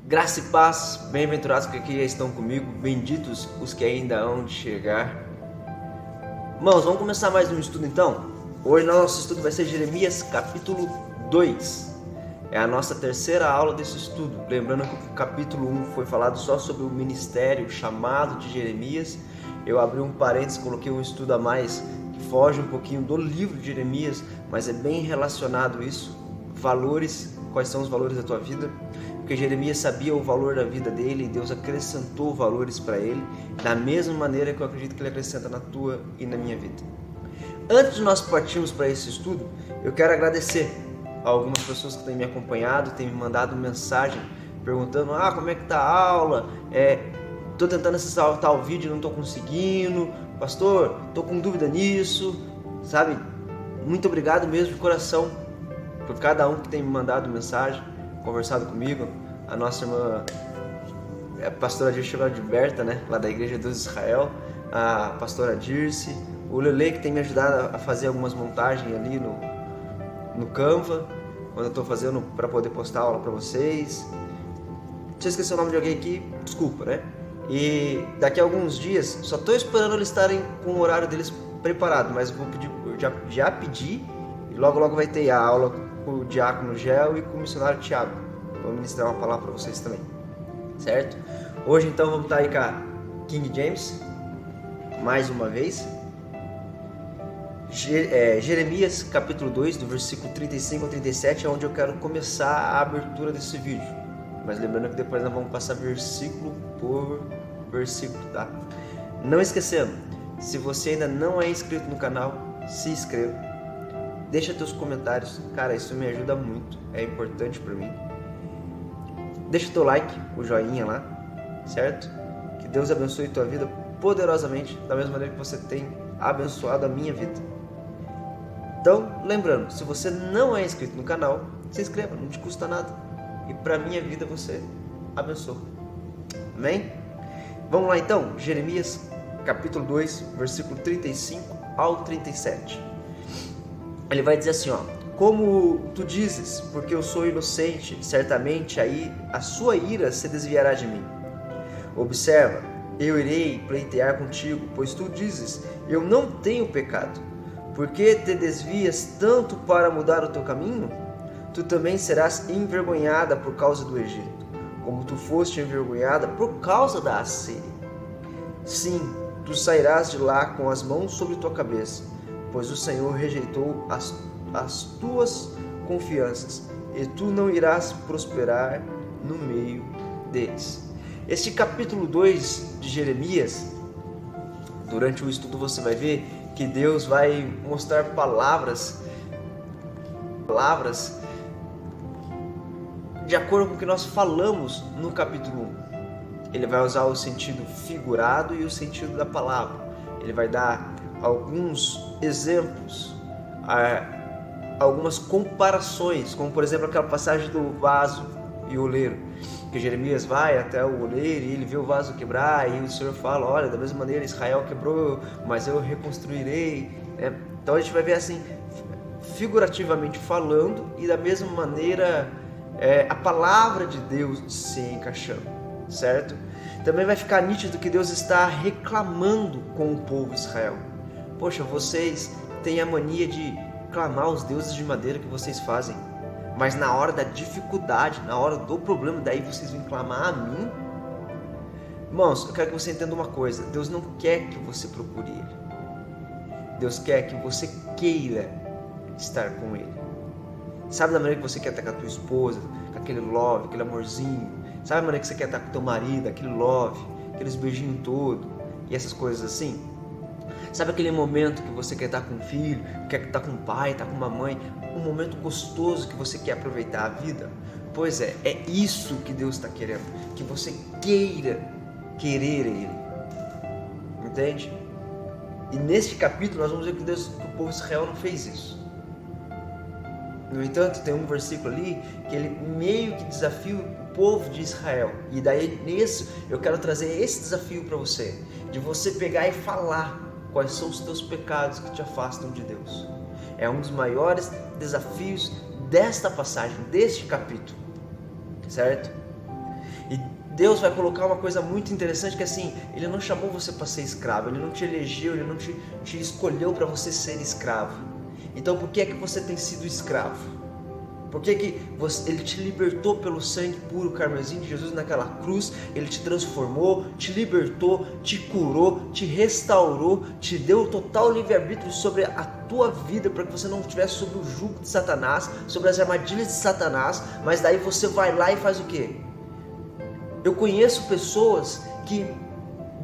Graça e paz, bem-aventurados que aqui estão comigo, benditos os que ainda hão de chegar. Irmãos, vamos começar mais um estudo então? Hoje nosso estudo vai ser Jeremias capítulo 2. É a nossa terceira aula desse estudo. Lembrando que o capítulo 1 foi falado só sobre o ministério, o chamado de Jeremias. Eu abri um parênteses, coloquei um estudo a mais que foge um pouquinho do livro de Jeremias, mas é bem relacionado isso. Valores, quais são os valores da tua vida? Porque Jeremias sabia o valor da vida dele e Deus acrescentou valores para ele, da mesma maneira que eu acredito que ele acrescenta na tua e na minha vida. Antes de nós partirmos para esse estudo, eu quero agradecer a algumas pessoas que têm me acompanhado, têm me mandado mensagem perguntando: como é que tá a aula? Tô tentando acessar tal vídeo e não tô conseguindo. Pastor, tô com dúvida nisso, sabe? Muito obrigado mesmo de coração por cada um que tem me mandado mensagem, conversado comigo. A nossa irmã, a pastora Dirce de Berta, né? Lá da Igreja de Deus de Israel, a pastora Dirce, o Lele, que tem me ajudado a fazer algumas montagens ali no Canva, quando eu estou fazendo para poder postar a aula para vocês. Se eu esqueci o nome de alguém aqui, desculpa, né? E daqui a alguns dias, só estou esperando eles estarem com o horário deles preparado, mas vou pedir, já pedi, e logo vai ter a aula com o diácono Gel e com o missionário Tiago. Vou ministrar uma palavra para vocês também, certo? Hoje então vamos estar aí com a King James, mais uma vez. Jeremias capítulo 2, do versículo 35 ao 37 é onde eu quero começar a abertura desse vídeo. Mas lembrando que depois nós vamos passar versículo por versículo, tá? Não esquecendo, se você ainda não é inscrito no canal, se inscreva. Deixa teus comentários, cara, isso me ajuda muito, é importante para mim. Deixa teu like, o joinha lá, certo? Que Deus abençoe tua vida poderosamente, da mesma maneira que você tem abençoado a minha vida. Então, lembrando, se você não é inscrito no canal, se inscreva, não te custa nada. E para a minha vida você abençoa. Amém? Vamos lá então, Jeremias capítulo 2, versículo 35 ao 37. Ele vai dizer assim, como tu dizes, porque eu sou inocente, certamente aí a sua ira se desviará de mim. Observa, eu irei pleitear contigo, pois tu dizes, eu não tenho pecado. Por que te desvias tanto para mudar o teu caminho? Tu também serás envergonhada por causa do Egito, como tu foste envergonhada por causa da Assíria. Sim, tu sairás de lá com as mãos sobre tua cabeça, pois o Senhor rejeitou as tuas confianças, e tu não irás prosperar no meio deles. Este capítulo 2 de Jeremias, durante o estudo você vai ver que Deus vai mostrar palavras de acordo com o que nós falamos no capítulo 1. Ele vai usar o sentido figurado e o sentido da palavra. Ele vai dar alguns exemplos, algumas comparações, como por exemplo aquela passagem do vaso e o oleiro, que Jeremias vai até o oleiro e ele vê o vaso quebrar e o Senhor fala, olha, da mesma maneira Israel quebrou, mas eu reconstruirei, né? Então a gente vai ver assim, figurativamente falando, e da mesma maneira a palavra de Deus se encaixando, certo? Também vai ficar nítido que Deus está reclamando com o povo de Israel. Poxa, vocês têm a mania de clamar aos deuses de madeira que vocês fazem, mas na hora da dificuldade, na hora do problema, daí vocês vêm clamar a mim? Irmãos, eu quero que você entenda uma coisa, Deus não quer que você procure Ele. Deus quer que você queira estar com Ele. Sabe da maneira que você quer estar com a tua esposa, com aquele love, aquele amorzinho? Sabe da maneira que você quer estar com o teu marido, aquele love, aqueles beijinhos todos e essas coisas assim? Sabe aquele momento que você quer estar com um filho, quer estar com um pai, estar com uma mãe, um momento gostoso que você quer aproveitar a vida? Pois é isso que Deus está querendo, que você querer Ele, entende? E neste capítulo nós vamos ver que o povo de Israel não fez isso. No entanto, tem um versículo ali que ele meio que desafia o povo de Israel. E daí nisso eu quero trazer esse desafio para você, de você pegar e falar quais são os teus pecados que te afastam de Deus. É um dos maiores desafios desta passagem, deste capítulo, certo? E Deus vai colocar uma coisa muito interessante, que assim, Ele não chamou você para ser escravo, Ele não te elegeu, Ele não te escolheu para você ser escravo. Então por que é que você tem sido escravo? Por que Ele te libertou pelo sangue puro carmesim de Jesus naquela cruz? Ele te transformou, te libertou, te curou, te restaurou, te deu total livre-arbítrio sobre a tua vida, para que você não estivesse sob o jugo de Satanás, sobre as armadilhas de Satanás. Mas daí você vai lá e faz o quê? Eu conheço pessoas que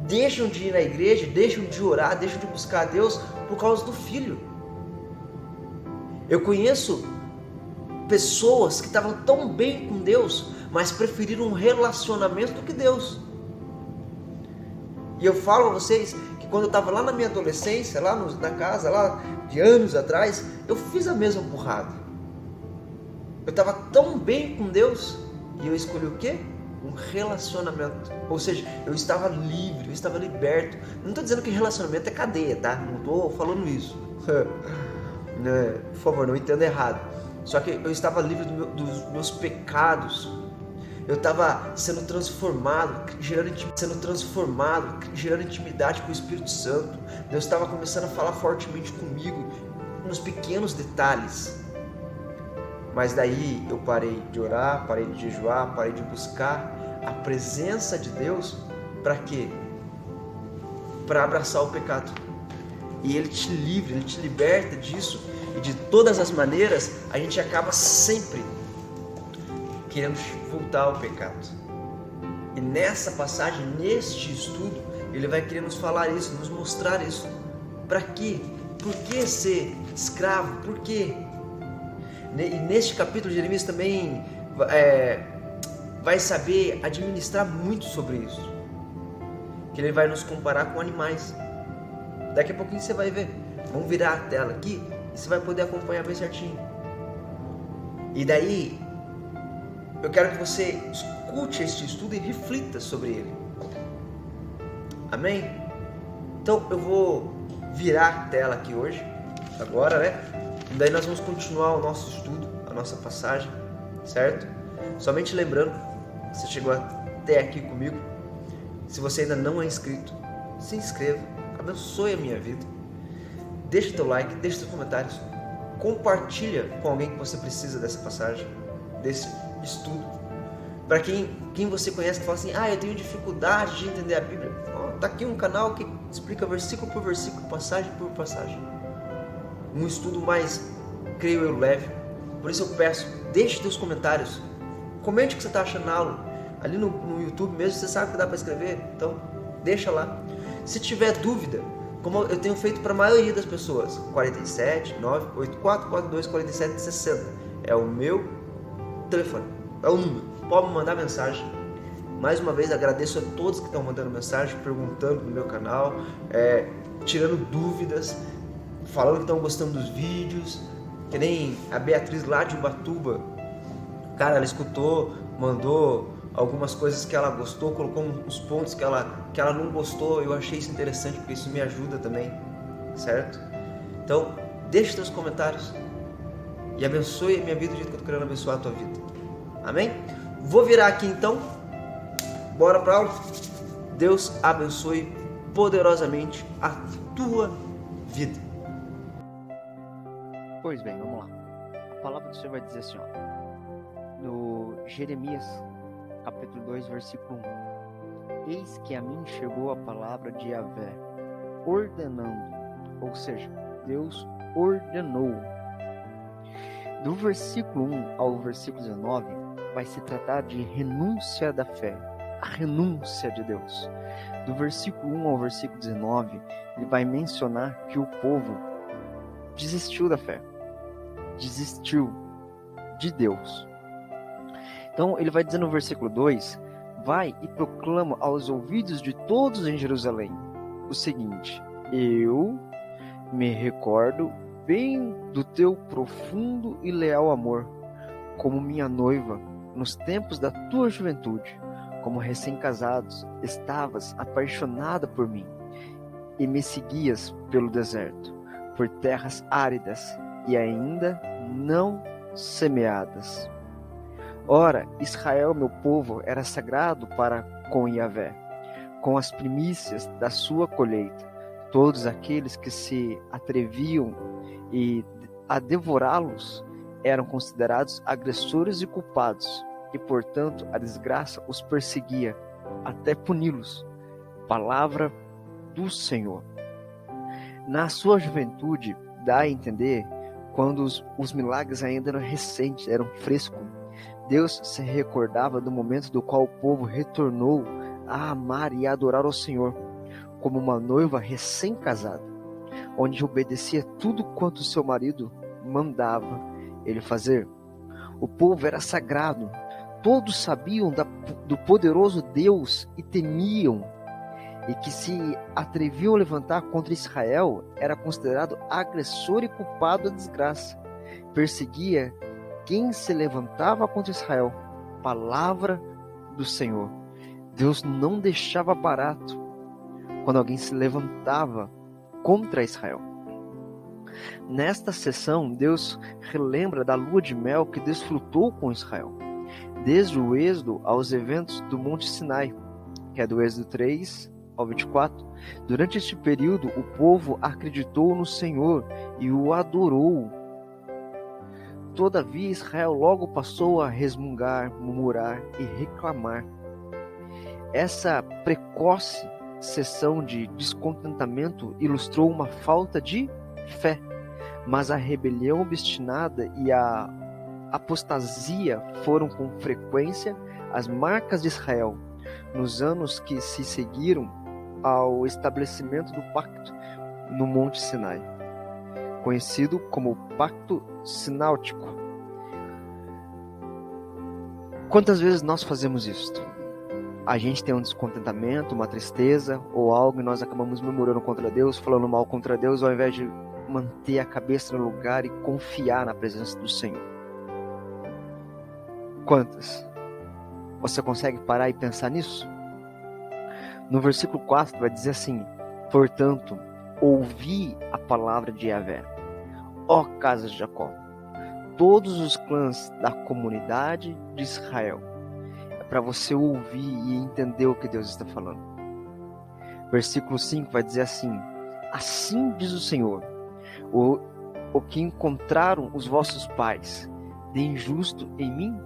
deixam de ir na igreja, deixam de orar, deixam de buscar a Deus por causa do filho. Eu conheço pessoas que estavam tão bem com Deus, mas preferiram um relacionamento do que Deus. E eu falo a vocês que quando eu estava lá na minha adolescência, lá na casa, lá de anos atrás, eu fiz a mesma burrada. Eu estava tão bem com Deus e eu escolhi o quê? Um relacionamento. Ou seja, eu estava livre, eu estava liberto. Não estou dizendo que relacionamento é cadeia, tá? Não estou falando isso. Por favor, não entenda errado. Só que eu estava livre dos meus pecados. Eu estava sendo transformado, gerando intimidade com o Espírito Santo. Deus estava começando a falar fortemente comigo nos pequenos detalhes. Mas daí eu parei de orar, parei de jejuar, parei de buscar a presença de Deus. Para quê? Para abraçar o pecado. E Ele te livra, Ele te liberta disso. E de todas as maneiras, a gente acaba sempre querendo voltar ao pecado. E nessa passagem, neste estudo, Ele vai querer nos falar isso, nos mostrar isso. Para quê? Por que ser escravo? Por quê? E neste capítulo, Jeremias também vai saber administrar muito sobre isso. Que ele vai nos comparar com animais. Daqui a pouquinho você vai ver. Vamos virar a tela aqui e você vai poder acompanhar bem certinho. E daí, eu quero que você escute este estudo e reflita sobre ele. Amém? Então, eu vou virar a tela aqui hoje, agora, né? E daí nós vamos continuar o nosso estudo, a nossa passagem, certo? Somente lembrando, você chegou até aqui comigo, se você ainda não é inscrito, se inscreva, abençoe a minha vida. Deixa teu like, deixa teus comentários, compartilha com alguém que você precisa dessa passagem, desse estudo. Para quem você conhece que fala assim, eu tenho dificuldade de entender a Bíblia, tá aqui um canal que explica versículo por versículo, passagem por passagem. Um estudo mais, creio eu, leve. Por isso eu peço, deixe teus comentários, comente o que você está achando na aula. Ali no YouTube mesmo, você sabe que dá para escrever, então deixa lá. Se tiver dúvida, como eu tenho feito para a maioria das pessoas, 47 984 42 47 60 é o meu telefone, é o número, pode me mandar mensagem. Mais uma vez agradeço a todos que estão mandando mensagem, perguntando no meu canal, tirando dúvidas, falando que estão gostando dos vídeos. Que nem a Beatriz lá de Ubatuba, cara, ela escutou, mandou algumas coisas que ela gostou, colocou uns pontos que ela não gostou. Eu achei isso interessante, porque isso me ajuda também, certo? Então, deixe seus comentários e abençoe a minha vida do jeito que eu estou querendo abençoar a tua vida. Amém? Vou virar aqui então, bora para aula. Deus abençoe poderosamente a tua vida. Pois bem, vamos lá. A palavra do Senhor vai dizer assim, ó, no Jeremias, capítulo 2, versículo 1. Eis que a mim chegou a palavra de Yahvé, ordenando, ou seja, Deus ordenou. Do versículo 1 ao versículo 19, vai se tratar de renúncia da fé, a renúncia de Deus. Do versículo 1 ao versículo 19, ele vai mencionar que o povo desistiu da fé, desistiu de Deus. Então ele vai dizer no versículo 2, vai e proclama aos ouvidos de todos em Jerusalém o seguinte: eu me recordo bem do teu profundo e leal amor, como minha noiva nos tempos da tua juventude, como recém-casados, estavas apaixonada por mim e me seguias pelo deserto, por terras áridas e ainda não semeadas. Ora, Israel, meu povo, era sagrado para com Yahvé, com as primícias da sua colheita. Todos aqueles que se atreviam a devorá-los eram considerados agressores e culpados, e, portanto, a desgraça os perseguia, até puni-los. Palavra do Senhor. Na sua juventude, dá a entender, quando os milagres ainda eram recentes, eram frescos, Deus se recordava do momento do qual o povo retornou a amar e a adorar ao Senhor, como uma noiva recém-casada, onde obedecia tudo quanto seu marido mandava ele fazer. O povo era sagrado, todos sabiam do poderoso Deus e temiam, e que se atreviam a levantar contra Israel era considerado agressor e culpado da desgraça. Perseguia quem se levantava contra Israel. Palavra do Senhor. Deus não deixava barato quando alguém se levantava contra Israel. Nesta sessão, Deus relembra da lua de mel que desfrutou com Israel, desde o Êxodo aos eventos do Monte Sinai, que é do Êxodo 3 ao 24. Durante este período, o povo acreditou no Senhor e o adorou. Todavia, Israel logo passou a resmungar, murmurar e reclamar. Essa precoce sessão de descontentamento ilustrou uma falta de fé, mas a rebelião obstinada e a apostasia foram com frequência as marcas de Israel nos anos que se seguiram ao estabelecimento do pacto no Monte Sinai, conhecido como o Pacto Sináutico. Quantas vezes nós fazemos isto? A gente tem um descontentamento, uma tristeza ou algo e nós acabamos murmurando contra Deus, falando mal contra Deus, ao invés de manter a cabeça no lugar e confiar na presença do Senhor. Quantas? Você consegue parar e pensar nisso? No versículo 4 vai dizer assim: portanto, ouvi a palavra de Yahvé, ó casa de Jacó, todos os clãs da comunidade de Israel. É para você ouvir e entender o que Deus está falando. Versículo 5 vai dizer assim: assim diz o Senhor, o que encontraram os vossos pais de injusto em mim,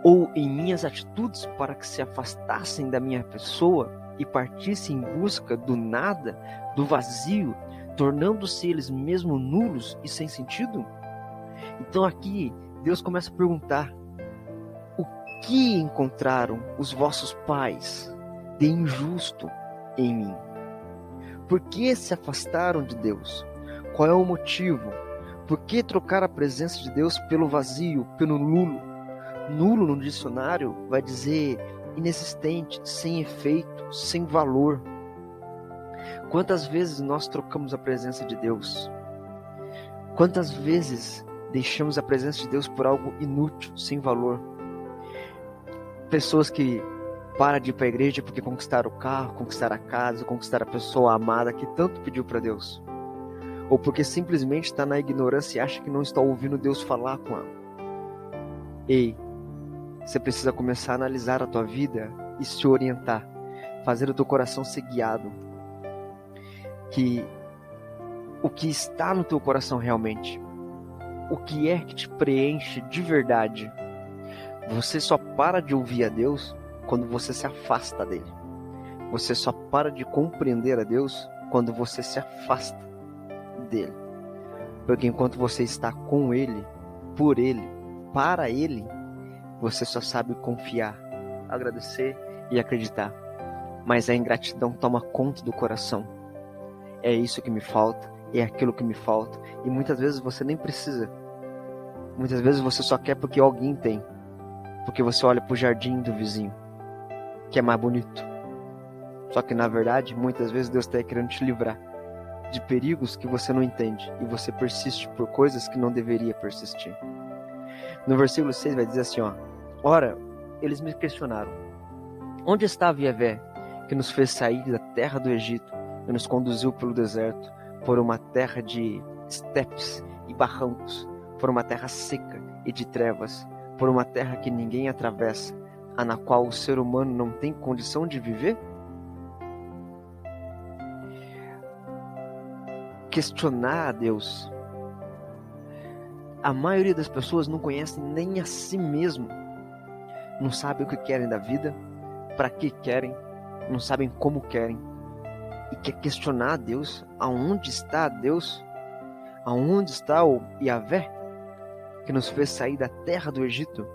ou em minhas atitudes, para que se afastassem da minha pessoa e partissem em busca do nada, do vazio, tornando-se eles mesmos nulos e sem sentido? Então aqui Deus começa a perguntar: o que encontraram os vossos pais de injusto em mim? Por que se afastaram de Deus? Qual é o motivo? Por que trocar a presença de Deus pelo vazio, pelo nulo? Nulo no dicionário vai dizer inexistente, sem efeito, sem valor. Quantas vezes nós trocamos a presença de Deus? Quantas vezes deixamos a presença de Deus por algo inútil, sem valor? Pessoas que param de ir para a igreja porque conquistaram o carro, conquistaram a casa, conquistaram a pessoa amada que tanto pediu para Deus. Ou porque simplesmente está na ignorância e acha que não está ouvindo Deus falar com ela. Ei, você precisa começar a analisar a tua vida e se orientar, fazer o teu coração ser guiado. Que o que está no teu coração realmente, o que é que te preenche de verdade. Você só para de ouvir a Deus quando você se afasta dele. Você só para de compreender a Deus quando você se afasta dele. Porque enquanto você está com ele, por ele, para ele, você só sabe confiar, agradecer e acreditar. Mas a ingratidão toma conta do coração. É isso que me falta, é aquilo que me falta. E muitas vezes você nem precisa. Muitas vezes você só quer porque alguém tem. Porque você olha para o jardim do vizinho, que é mais bonito. Só que na verdade, muitas vezes Deus está querendo te livrar de perigos que você não entende. E você persiste por coisas que não deveria persistir. No versículo 6 vai dizer assim, ó: ora, eles me questionaram: onde estava Yahvé, que nos fez sair da terra do Egito e nos conduziu pelo deserto, por uma terra de estepes e barrancos, por uma terra seca e de trevas, por uma terra que ninguém atravessa, a na qual o ser humano não tem condição de viver? Questionar a Deus. A maioria das pessoas não conhece nem a si mesmo. Não sabem o que querem da vida, para que querem, não sabem como querem. E quer questionar a Deus. Aonde está Deus? Aonde está o Yahvé, que nos fez sair da terra do Egito?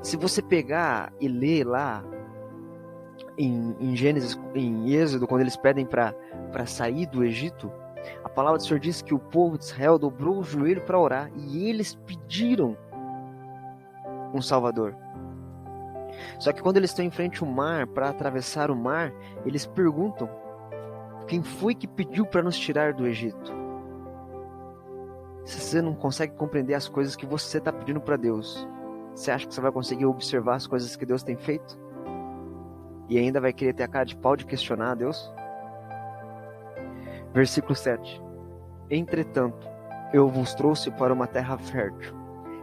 Se você pegar e ler lá em Gênesis, em Êxodo, quando eles pedem para sair do Egito, a palavra do Senhor diz que o povo de Israel dobrou o joelho para orar e eles pediram um Salvador. Só que quando eles estão em frente ao mar, para atravessar o mar, eles perguntam: quem foi que pediu para nos tirar do Egito? Se você não consegue compreender as coisas que você está pedindo para Deus, você acha que você vai conseguir observar as coisas que Deus tem feito? E ainda vai querer ter a cara de pau de questionar a Deus? Versículo 7. Entretanto, eu vos trouxe para uma terra fértil,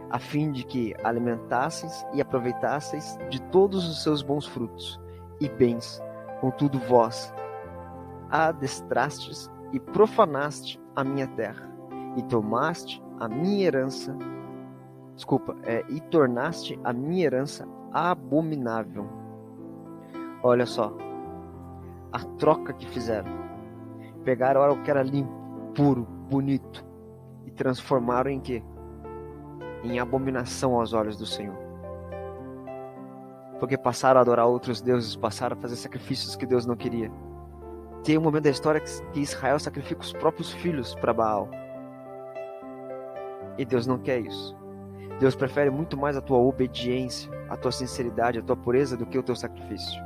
a fim de que alimentasseis e aproveitasseis de todos os seus bons frutos e bens. Contudo vós adestrastes e profanaste a minha terra, e tomaste a minha herança, e tornaste a minha herança abominável. Olha só, a troca que fizeram. Pegaram algo que era limpo, puro, bonito, e transformaram em quê? Em abominação aos olhos do Senhor. Porque passaram a adorar outros deuses, passaram a fazer sacrifícios que Deus não queria. Tem um momento da história que Israel sacrifica os próprios filhos para Baal. E Deus não quer isso. Deus prefere muito mais a tua obediência, a tua sinceridade, a tua pureza do que o teu sacrifício.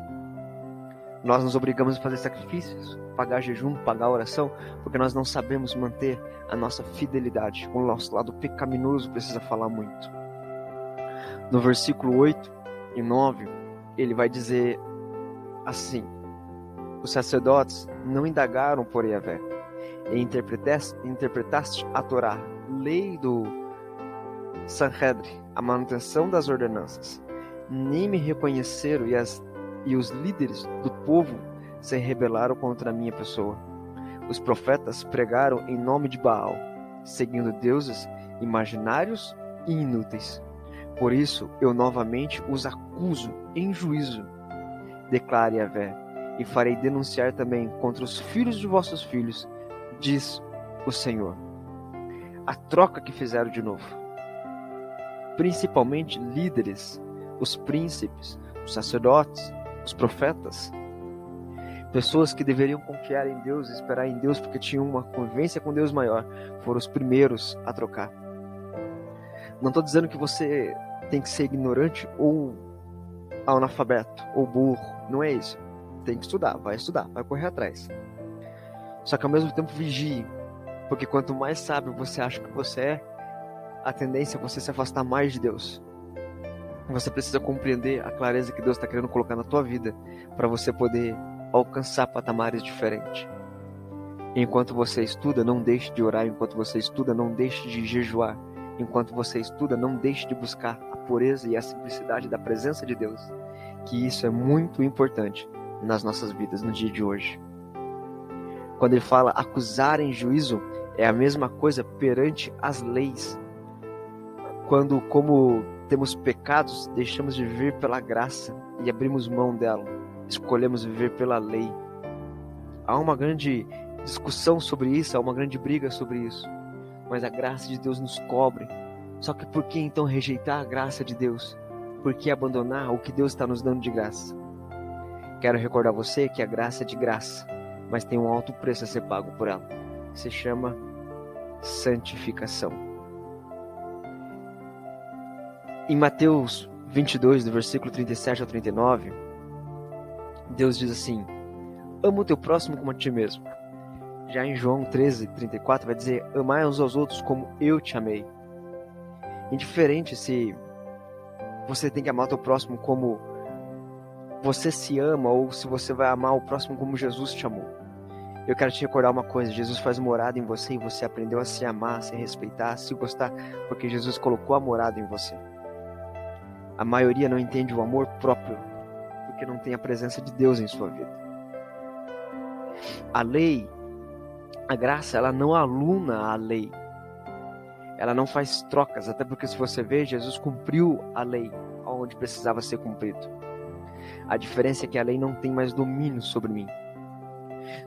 Nós nos obrigamos a fazer sacrifícios, pagar jejum, pagar oração, porque nós não sabemos manter a nossa fidelidade. O nosso lado pecaminoso precisa falar muito. No versículo 8 e 9, ele vai dizer assim: os sacerdotes não indagaram por Yahvé, e interpretaste a Torá, lei do Sanhedrin, a manutenção das ordenanças. Nem me reconheceram e os líderes do povo se rebelaram contra a minha pessoa. Os profetas pregaram em nome de Baal, seguindo deuses imaginários e inúteis. Por isso eu novamente os acuso em juízo, declara Yahvé, e farei denunciar também contra os filhos de vossos filhos, diz o Senhor. A troca que fizeram de novo. Principalmente líderes, os príncipes, os sacerdotes, os profetas, pessoas que deveriam confiar em Deus e esperar em Deus porque tinham uma convivência com Deus maior, foram os primeiros a trocar. Não estou dizendo que você tem que ser ignorante ou analfabeto ou burro, não é isso. Tem que estudar, vai correr atrás. Só que ao mesmo tempo vigie, porque quanto mais sábio você acha que você é, a tendência é você se afastar mais de Deus. Você precisa compreender a clareza que Deus está querendo colocar na tua vida para você poder alcançar patamares diferentes. Enquanto você estuda, não deixe de orar. Enquanto você estuda, não deixe de jejuar. Enquanto você estuda, não deixe de buscar a pureza e a simplicidade da presença de Deus. Que isso é muito importante nas nossas vidas no dia de hoje. Quando ele fala acusar em juízo, é a mesma coisa perante as leis. Quando, como temos pecados, deixamos de viver pela graça e abrimos mão dela. Escolhemos viver pela lei. Há uma grande discussão sobre isso, há uma grande briga sobre isso. Mas a graça de Deus nos cobre. Só que por que então rejeitar a graça de Deus? Por que abandonar o que Deus está nos dando de graça? Quero recordar você que a graça é de graça, mas tem um alto preço a ser pago por ela. Se chama santificação. Em Mateus 22, do versículo 37 ao 39, Deus diz assim: ama o teu próximo como a ti mesmo. Já em João 13, 34 vai dizer: amai uns aos outros como eu te amei. Indiferente se você tem que amar o teu próximo como você se ama ou se você vai amar o próximo como Jesus te amou. Eu quero te recordar uma coisa: Jesus faz morada em você e você aprendeu a se amar, a se respeitar, a se gostar, porque Jesus colocou a morada em você. A maioria não entende o amor próprio, porque não tem a presença de Deus em sua vida. A lei, a graça, ela não aluna a lei. Ela não faz trocas, até porque se você ver, Jesus cumpriu a lei onde precisava ser cumprido. A diferença é que a lei não tem mais domínio sobre mim.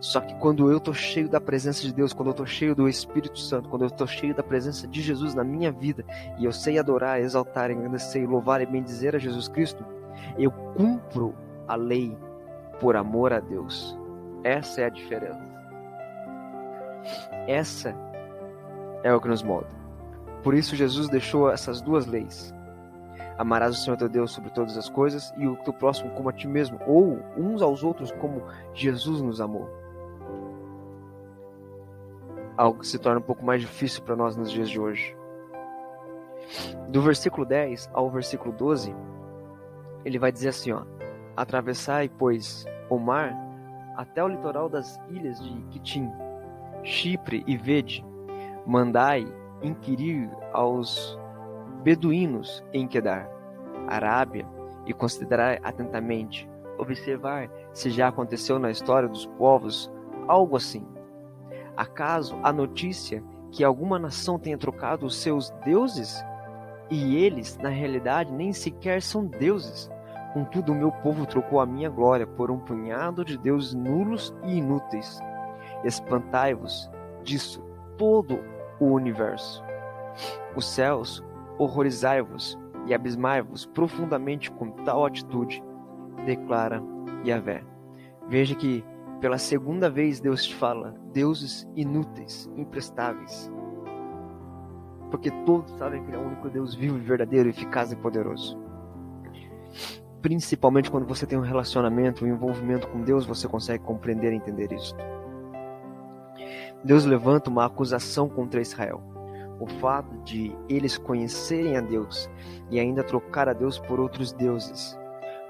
Só que quando eu estou cheio da presença de Deus, quando eu estou cheio do Espírito Santo, quando eu estou cheio da presença de Jesus na minha vida, e eu sei adorar, exaltar, engrandecer, louvar e bendizer a Jesus Cristo, eu cumpro a lei por amor a Deus. Essa é a diferença. Essa é o que nos molda. Por isso Jesus deixou essas duas leis. Amarás o Senhor teu Deus sobre todas as coisas e o teu próximo como a ti mesmo, ou uns aos outros como Jesus nos amou. Algo que se torna um pouco mais difícil para nós nos dias de hoje. Do versículo 10 ao versículo 12, ele vai dizer assim, atravessai, pois, o mar até o litoral das ilhas de Quitim, Chipre e vede, mandai inquirir aos beduínos em Quedar, Arábia, e considerai atentamente, observar se já aconteceu na história dos povos algo assim. Acaso a notícia que alguma nação tenha trocado os seus deuses? E eles, na realidade, nem sequer são deuses. Contudo, o meu povo trocou a minha glória por um punhado de deuses nulos e inúteis. Espantai-vos disso, todo o universo. Os céus, horrorizai-vos e abismai-vos profundamente com tal atitude, declara Yahvé. Veja que pela segunda vez Deus te fala, deuses inúteis, imprestáveis. Porque todos sabem que Ele é o único Deus vivo e verdadeiro, eficaz e poderoso. Principalmente quando você tem um relacionamento, um envolvimento com Deus, você consegue compreender e entender isso. Deus levanta uma acusação contra Israel. O fato de eles conhecerem a Deus e ainda trocar a Deus por outros deuses.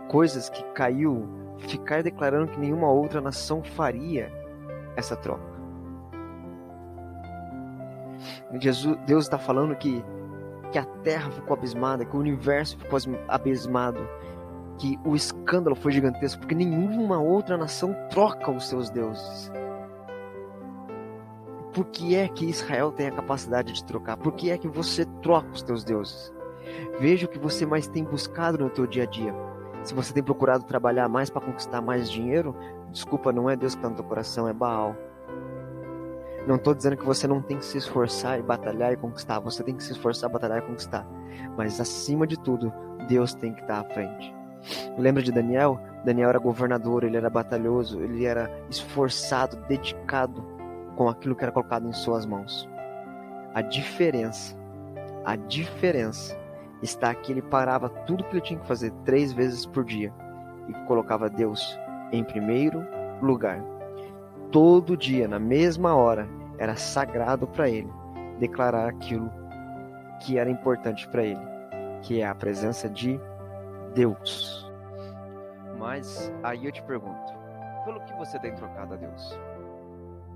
Coisas que caiu ficar declarando que nenhuma outra nação faria essa troca. Deus está falando que a terra ficou abismada, que o universo ficou abismado, que o escândalo foi gigantesco, porque nenhuma outra nação troca os seus deuses. Por que é que Israel tem a capacidade de trocar? Por que é que você troca os teus deuses? Veja o que você mais tem buscado no teu dia a dia. Se você tem procurado trabalhar mais para conquistar mais dinheiro, desculpa, não é Deus que está no teu coração, é Baal. Não estou dizendo que você não tem que se esforçar e batalhar e conquistar. Você tem que se esforçar, batalhar e conquistar. Mas acima de tudo, Deus tem que estar à frente. Lembra de Daniel? Daniel era governador, ele era batalhoso, ele era esforçado, dedicado com aquilo que era colocado em suas mãos. A diferença está que ele parava tudo que ele tinha que fazer 3 vezes por dia e colocava Deus em primeiro lugar. Todo dia, na mesma hora, era sagrado para ele declarar aquilo que era importante para ele, que é a presença de Deus. Mas aí eu te pergunto, pelo que você tem trocado a Deus?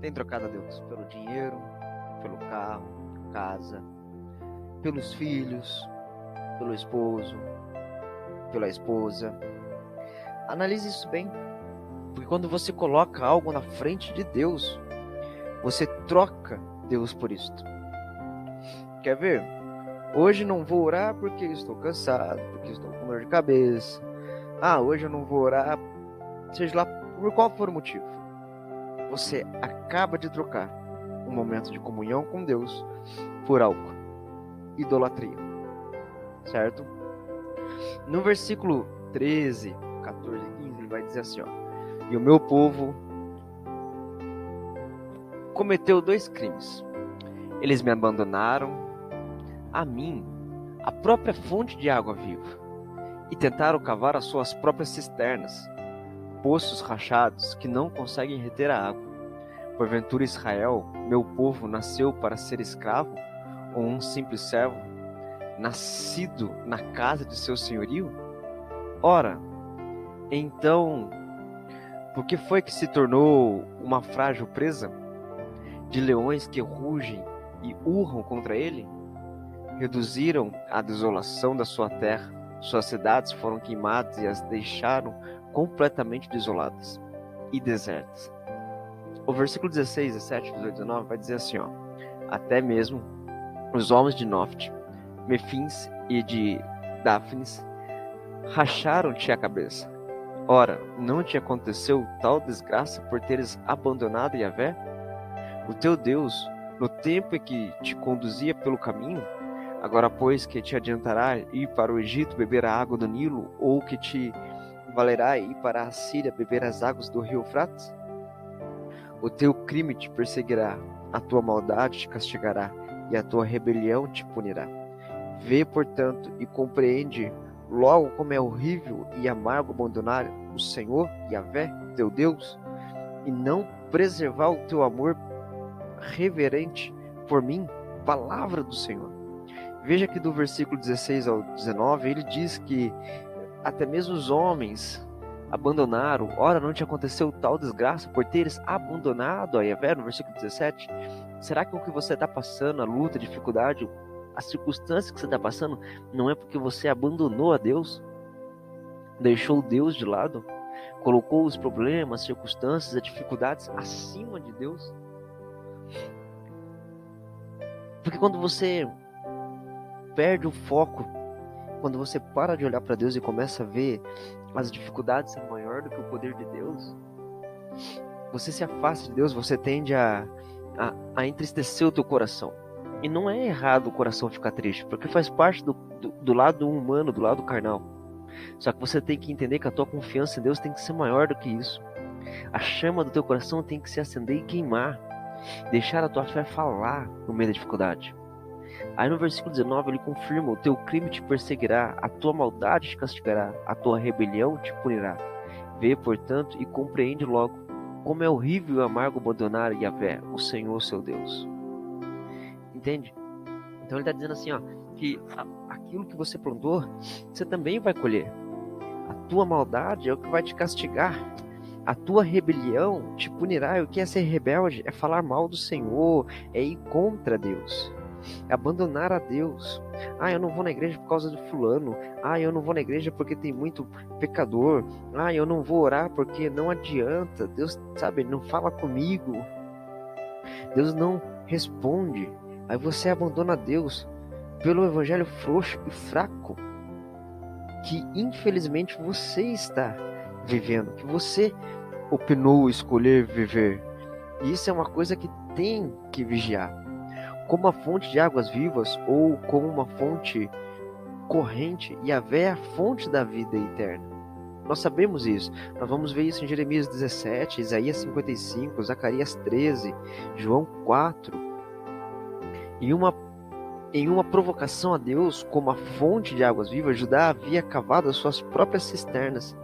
Tem trocado a Deus pelo dinheiro, pelo carro, casa, pelos filhos, pelo esposo, pela esposa? Analise isso bem, porque quando você coloca algo na frente de Deus, você troca Deus por isto. Quer ver? Hoje não vou orar porque estou cansado, porque estou com dor de cabeça. Hoje eu não vou orar, seja lá por qual for o motivo. Você acaba de trocar um momento de comunhão com Deus por álcool, idolatria, certo? No versículo 13, 14 e 15, ele vai dizer assim, e o meu povo cometeu 2 crimes. Eles me abandonaram a mim, a própria fonte de água viva, e tentaram cavar as suas próprias cisternas, poços rachados que não conseguem reter a água. Porventura Israel, meu povo, nasceu para ser escravo, ou um simples servo, nascido na casa de seu senhorio? Ora, então, Por que foi que se tornou uma frágil presa de leões que rugem e urram contra ele? Reduziram a desolação da sua terra, suas cidades foram queimadas e as deixaram completamente desoladas e desertas. O versículo 16, 17, 18 e 19 vai dizer assim, ó: até mesmo os homens de Noft, Mefins e de Dáfnis racharam-te a cabeça. Ora, não te aconteceu tal desgraça por teres abandonado Yahvé, o teu Deus, no tempo em que te conduzia pelo caminho? Agora, pois, que te adiantará ir para o Egito beber a água do Nilo, ou que te valerá ir para a Síria beber as águas do rio Eufrates? O teu crime te perseguirá, a tua maldade te castigará, e a tua rebelião te punirá. Vê, portanto, e compreende logo como é horrível e amargo abandonar o Senhor, Yahvé, teu Deus, e não preservar o teu amor reverente por mim, palavra do Senhor. Veja que do versículo 16 ao 19, ele diz que até mesmo os homens abandonaram. Ora, não te aconteceu tal desgraça por teres abandonado a Yahvé, no versículo 17? Será que o que você está passando, a luta, a dificuldade, as circunstâncias que você está passando, não é porque você abandonou a Deus? Deixou Deus de lado? Colocou os problemas, as circunstâncias, as dificuldades acima de Deus? Porque quando você perde o foco, quando você para de olhar para Deus e começa a ver as dificuldades sendo maior do que o poder de Deus, você se afasta de Deus, você tende a entristecer o teu coração. E não é errado o coração ficar triste, porque faz parte do lado humano, do lado carnal. Só que você tem que entender que a tua confiança em Deus tem que ser maior do que isso. A chama do teu coração tem que se acender e queimar. Deixar a tua fé falar no meio da dificuldade. Aí no versículo 19 ele confirma: o teu crime te perseguirá, a tua maldade te castigará, a tua rebelião te punirá. Vê, portanto, e compreende logo como é horrível e amargo abandonar Yahvé, o Senhor seu Deus. Entende? Então ele está dizendo assim, ó, que aquilo que você plantou, você também vai colher. A tua maldade é o que vai te castigar. A tua rebelião te punirá. E o que é ser rebelde? É falar mal do Senhor, é ir contra Deus, é abandonar a Deus. Eu não vou na igreja por causa do fulano. Eu não vou na igreja porque tem muito pecador. Eu não vou orar porque não adianta. Deus, sabe, não fala comigo. Deus não responde. Aí você abandona Deus pelo evangelho frouxo e fraco que infelizmente você está vivendo, que você opinou escolher viver. E isso é uma coisa que tem que vigiar. Como a fonte de águas vivas ou como uma fonte corrente, Yahvé é a fonte da vida eterna. Nós sabemos isso. Nós vamos ver isso em Jeremias 17, Isaías 55, Zacarias 13, João 4. Em uma provocação a Deus como a fonte de águas vivas, Judá havia cavado as suas próprias cisternas,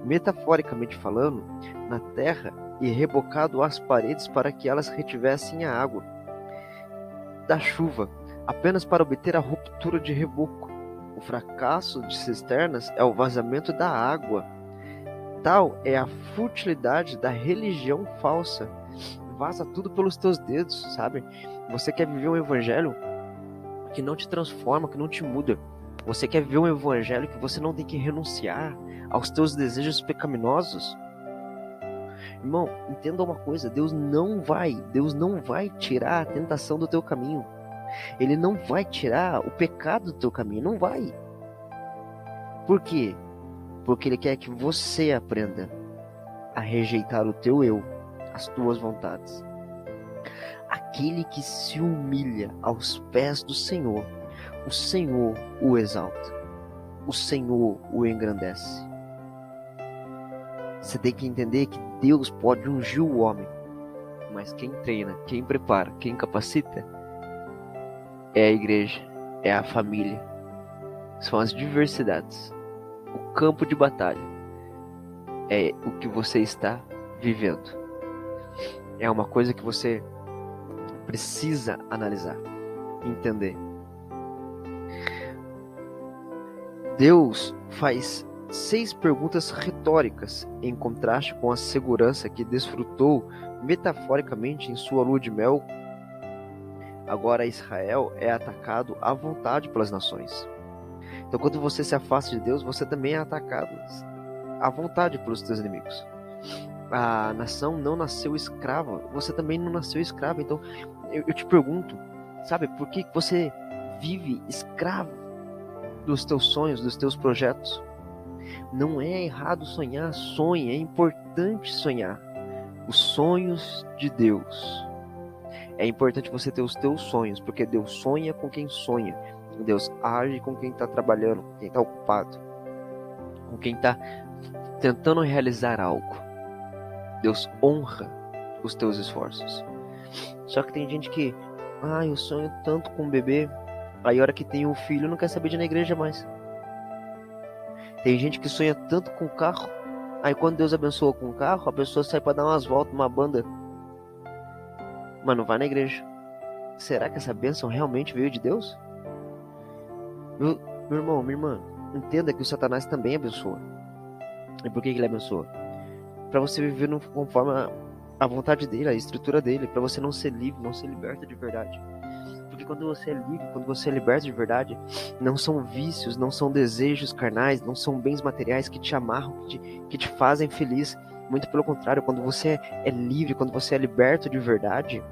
metaforicamente falando, na terra e rebocado as paredes para que elas retivessem a água da chuva, apenas para obter a ruptura de reboco. O fracasso de cisternas é o vazamento da água. Tal é a futilidade da religião falsa. Vaza tudo pelos teus dedos, sabe? Você quer viver um evangelho que não te transforma, que não te muda. Você quer viver um evangelho que você não tem que renunciar aos teus desejos pecaminosos. Irmão, entenda uma coisa, Deus não vai tirar a tentação do teu caminho. Ele não vai tirar o pecado do teu caminho, não vai. Por quê? Porque Ele quer que você aprenda a rejeitar o teu eu, as tuas vontades. Aquele que se humilha aos pés do Senhor, o Senhor o exalta, o Senhor o engrandece. Você tem que entender que Deus pode ungir o homem, mas quem treina, quem prepara, quem capacita é a igreja, é a família, são as diversidades, o campo de batalha, é o que você está vivendo. É uma coisa que você precisa analisar, entender. Deus faz 6 perguntas retóricas, em contraste com a segurança que desfrutou metaforicamente em sua lua de mel. Agora Israel é atacado à vontade pelas nações. Então, quando você se afasta de Deus, você também é atacado à vontade pelos seus inimigos. A nação não nasceu escrava, você também não nasceu escravo. Então, eu te pergunto, sabe, por que você vive escravo dos teus sonhos, dos teus projetos? Não é errado sonhar, sonhe, é importante sonhar. Os sonhos de Deus. É importante você ter os teus sonhos, porque Deus sonha com quem sonha. Deus age com quem está trabalhando, com quem está ocupado, com quem está tentando realizar algo. Deus honra os teus esforços. Só que tem gente que, eu sonho tanto com um bebê, aí a hora que tem um filho não quer saber de ir na igreja mais. Tem gente que sonha tanto com carro, aí quando Deus abençoa com o carro, a pessoa sai para dar umas voltas, uma banda, mas não vai na igreja. Será que essa bênção realmente veio de Deus? Meu irmão, minha irmã, entenda que o Satanás também abençoa. E por que ele abençoa? Para você viver conforme a vontade dele, a estrutura dele, para você não ser livre, não ser liberto de verdade. Porque quando você é livre, quando você é liberto de verdade, não são vícios, não são desejos carnais, não são bens materiais que te amarram, que te fazem feliz. Muito pelo contrário, quando você é livre, quando você é liberto de verdade,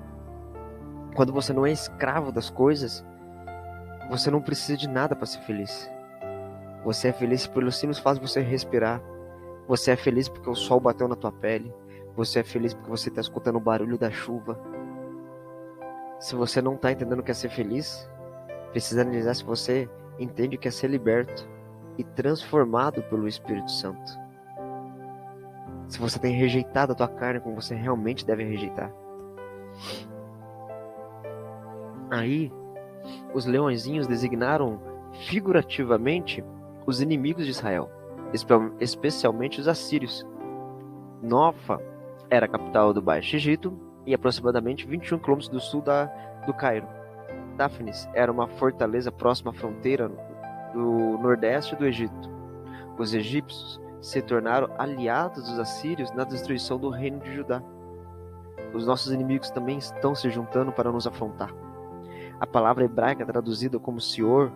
quando você não é escravo das coisas, você não precisa de nada para ser feliz. Você é feliz pelo simples fato de você respirar. Você é feliz porque o sol bateu na tua pele. Você é feliz porque você está escutando o barulho da chuva. Se você não está entendendo o que é ser feliz, precisa analisar se você entende o que é ser liberto e transformado pelo Espírito Santo. Se você tem rejeitado a tua carne como você realmente deve rejeitar. Aí, os leõezinhos designaram figurativamente os inimigos de Israel, especialmente os assírios. Nofa era a capital do Baixo Egito e aproximadamente 21 km do sul do Cairo. Táfnis era uma fortaleza próxima à fronteira do nordeste do Egito. Os egípcios se tornaram aliados dos assírios na destruição do reino de Judá. Os nossos inimigos também estão se juntando para nos afrontar. A palavra hebraica traduzida como Senhor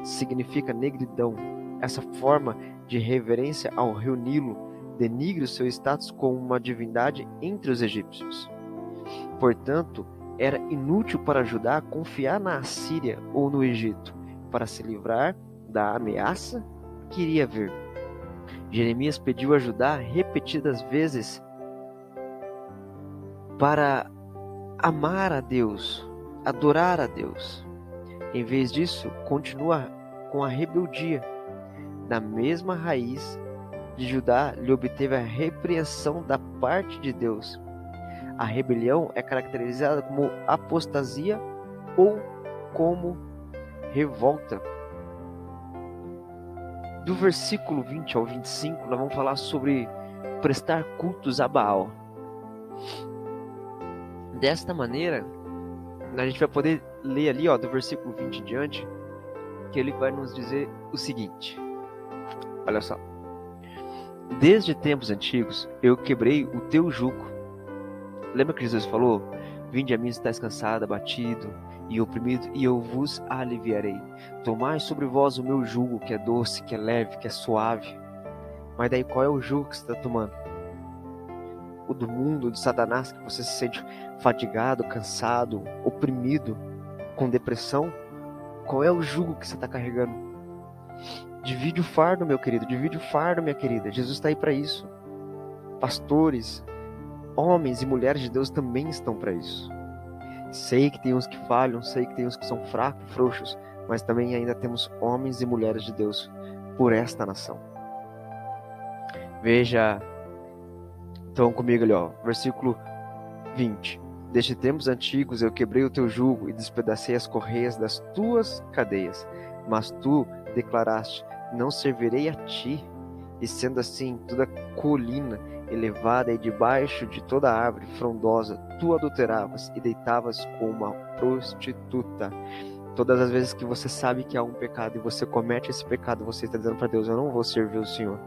significa negridão. Essa forma de reverência ao rio Nilo denigre o seu status como uma divindade entre os egípcios. Portanto, era inútil para Judá confiar na Assíria ou no Egito para se livrar da ameaça que iria vir. Jeremias pediu a Judá repetidas vezes para amar a Deus, adorar a Deus. Em vez disso, continua com a rebeldia. Da mesma raiz de Judá lhe obteve a repreensão da parte de Deus. A rebelião é caracterizada como apostasia ou como revolta. Do versículo 20 ao 25, nós vamos falar sobre prestar cultos a Baal. Desta maneira, a gente vai poder ler ali, do versículo 20 em diante, que ele vai nos dizer o seguinte. Olha só. Desde tempos antigos, eu quebrei o teu jugo. Lembra que Jesus falou? Vinde a mim, estáis cansado, abatido e oprimido, e eu vos aliviarei. Tomai sobre vós o meu jugo, que é doce, que é leve, que é suave. Mas daí qual é o jugo que você está tomando? O do mundo, do Satanás, que você se sente fatigado, cansado, oprimido, com depressão? Qual é o jugo que você está carregando? Divide o fardo, meu querido, divide o fardo, minha querida. Jesus está aí para isso. Pastores, homens e mulheres de Deus também estão para isso. Sei que tem uns que falham, sei que tem uns que são fracos, frouxos, mas também ainda temos homens e mulheres de Deus por esta nação. Veja, então comigo ali, versículo 20. Desde tempos antigos eu quebrei o teu jugo e despedacei as correias das tuas cadeias, mas tu declaraste, não servirei a ti. E sendo assim, toda colina elevada e debaixo de toda árvore frondosa, tu adulteravas e deitavas com uma prostituta. Todas as vezes que você sabe que há um pecado e você comete esse pecado, você está dizendo para Deus: eu não vou servir o Senhor.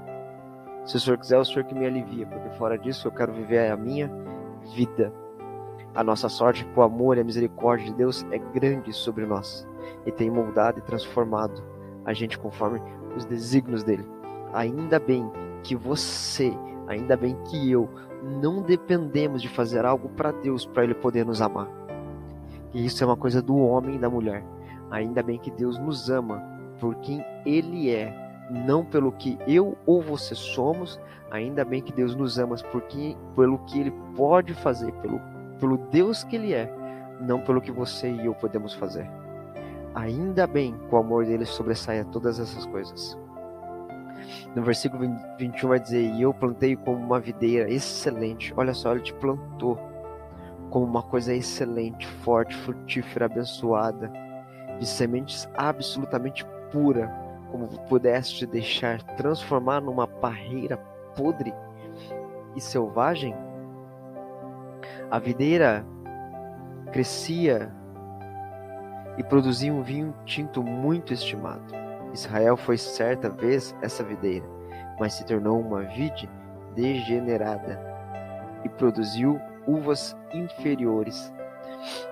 Se o Senhor quiser, é o Senhor que me alivia, porque fora disso eu quero viver a minha vida. A nossa sorte, o amor e a misericórdia de Deus é grande sobre nós e tem moldado e transformado a gente conforme os desígnios dele. Ainda bem que você, ainda bem que eu, não dependemos de fazer algo para Deus para Ele poder nos amar. E isso é uma coisa do homem e da mulher. Ainda bem que Deus nos ama por quem Ele é, não pelo que eu ou você somos. Ainda bem que Deus nos ama pelo que Ele pode fazer, pelo Deus que Ele é, não pelo que você e eu podemos fazer. Ainda bem que o amor dele sobressai a todas essas coisas. No versículo 21 vai dizer: e eu plantei como uma videira excelente. Olha só, ele te plantou como uma coisa excelente, forte, frutífera, abençoada, de sementes absolutamente pura, como pudeste te deixar transformar numa parreira podre e selvagem. A videira crescia e produzia um vinho tinto muito estimado. Israel foi certa vez essa videira, mas se tornou uma vide degenerada e produziu uvas inferiores.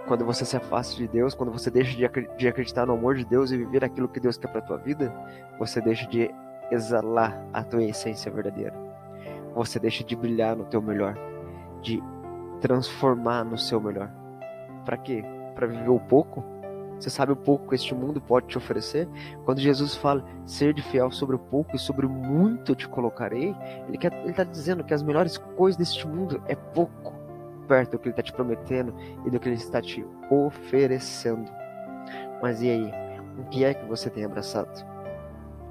Quando você se afasta de Deus, quando você deixa de acreditar no amor de Deus e viver aquilo que Deus quer para a tua vida, você deixa de exalar a tua essência verdadeira. Você deixa de brilhar no teu melhor, de transformar no seu melhor. Para quê? Para viver o pouco? Você sabe o pouco que este mundo pode te oferecer? Quando Jesus fala: ser de fiel sobre o pouco e sobre o muito te colocarei, ele está dizendo que as melhores coisas deste mundo é pouco perto do que ele está te prometendo e do que ele está te oferecendo. Mas e aí? O que é que você tem abraçado?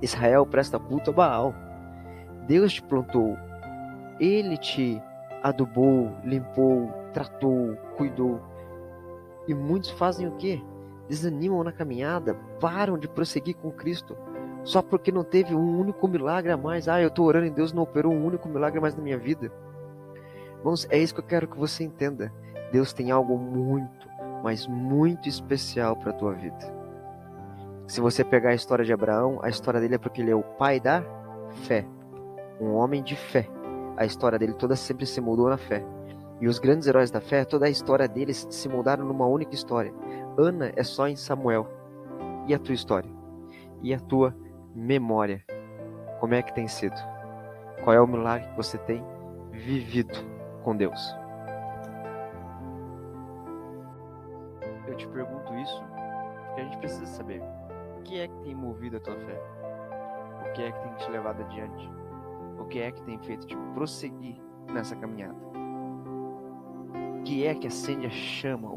Israel presta culto a Baal. Deus te plantou, ele te adubou, limpou, tratou, cuidou. E muitos fazem o quê? Desanimam na caminhada, param de prosseguir com Cristo, só porque não teve um único milagre a mais. Eu estou orando e Deus não operou um único milagre a mais na minha vida. Irmãos, é isso que eu quero que você entenda. Deus tem algo muito, mas muito especial para a tua vida. Se você pegar a história de Abraão, a história dele é porque ele é o pai da fé, um homem de fé. A história dele toda sempre se moldou na fé. E os grandes heróis da fé, toda a história deles se moldaram numa única história. Ana é só em Samuel. E a tua história? E a tua memória? Como é que tem sido? Qual é o milagre que você tem vivido com Deus? Eu te pergunto isso porque a gente precisa saber: o que é que tem movido a tua fé? O que é que tem te levado adiante? O que é que tem feito te prosseguir nessa caminhada? O que é que acende a chama?